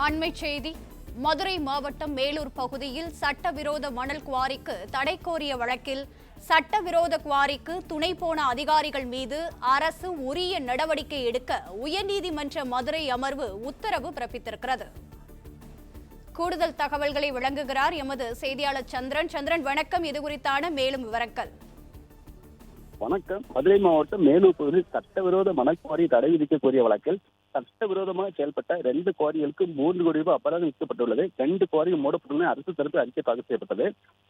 அண்மை செய்தி. மதுரை மாவட்டம் மேலூர் பகுதியில் சட்டவிரோத மணல் குவாரிக்கு தடை கோரிய வழக்கில் சட்டவிரோத குவாரிக்கு துணை போன அதிகாரிகள் மீது அரசு உரிய நடவடிக்கை எடுக்க உயர்நீதிமன்ற மதுரை அமர்வு உத்தரவு பிறப்பித்திருக்கிறது. கூடுதல் தகவல்களை வழங்குகிறார் எமது செய்தியாளர் சந்திரன். சந்திரன், வணக்கம். இது குறித்தான மேலும் விவரங்கள். வணக்கம். மதுரை மாவட்டம் மேலூர் பகுதியில் சட்டவிரோத மணல் குவாரி தடை விதிக்க கோரிய வழக்கில் சட்டவிரோதமாக செயல்பட்ட 2 குவாரிகளுக்கு 3 கோடி ரூபாய் அபராதம் விதிக்கப்பட்டுள்ளது. 2 குவாரிகள் மூடப்பட்டுள்ள அரசு தரப்பு அறிக்கை தாக்கல் செய்யப்பட்டது.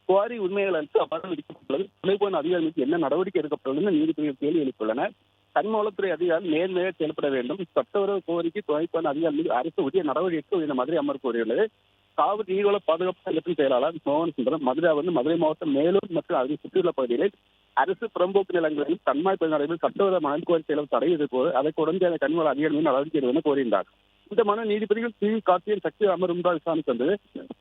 குவாரி உண்மைகள் அளித்து அபராதம் விதிக்கப்பட்டுள்ளது. துணைபோன அதிகாரி மீது என்ன நடவடிக்கை எடுக்கப்பட்டுள்ளது நீதிபதிகள் கேள்வி எழுப்பியுள்ளனர். கனிமவளத்துறை அதிகாரி நேர்மையாக செயல்பட வேண்டும். சட்டவிரோத கோரிக்கை துணைப்போன அதிகாரி மீது அரசு உரிய நடவடிக்கை என மதுரை அமர்வு கூறியுள்ளது. காவிரி நீர்வள பாதுகாப்பு சங்கத்தின் செயலாளர் மோகன் சுந்தரம் மதுரை மாவட்டம் மேலூர் மற்றும் அதனை சுற்றியுள்ள பகுதிகளில் அரசு புறம்போக்கு நிலங்களில் தன்மாய் நடைபெறும் சட்டவிரோத மணல் குவாரி செயல் தடை போது அதற்கு உடனடியாக கனிமவள அதிகாரி மீது நடவடிக்கை எடுக்கும் என கோரினார். இந்த மனு நீதிபதிகள் சி கார்த்தியன் சக்தி அமர்வு விசாரணைக்கு வந்தது.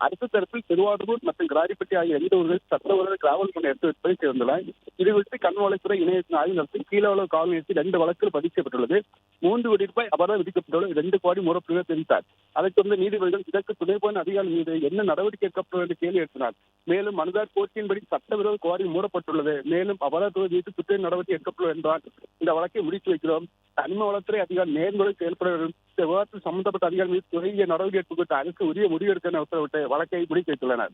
அரசு தரப்பில் திருவாரூர் மற்றும் கிராரிப்பட்டி ஆகிய 2 ஊர்களில் சட்டவிரோத கிராவல் மண் எடுத்து வைப்பதை சேர்ந்துள்ளனர். இது குறித்து கனிமவளத்துறை இணையத்தின் ஆய்வு நடத்தி கீழவள காவல் நிலையத்தில் 2 வழக்குகள் பதிவு செய்யப்பட்டுள்ளது. 3 கோடி ரூபாய் அபராதம் விதிக்கப்பட்டுள்ளது. 2 குவாரி மூடப்படுவதை தெரிவித்தார். அதைத் தொடர்ந்து நீதிபதிகள் இதற்கு துணைபோன அதிகாரி மீது என்ன நடவடிக்கை எடுக்கப்படும் என்று கேள்வி எழுப்பினார். மேலும் மனுதார் கோரிக்கையின்படி சட்டவிரோத குவாரி மூடப்பட்டுள்ளது. மேலும் அபராத மீது குற்ற நடவடிக்கை எடுக்கப்படும் என்றால் இந்த வழக்கை முடித்து வைக்கிறோம். கனிம வளத்துறை அதிகாரி நேர்முறை செயல்பட வேண்டும். இந்த விவகாரத்தில் சம்பந்தப்பட்ட அதிகாரி மீது துறைய நடவடிக்கை எடுக்கப்பட்டு அரசு உரிய முடிவு எடுக்க உத்தரவிட்டு வழக்கை முடித்து வைத்துள்ளனர்.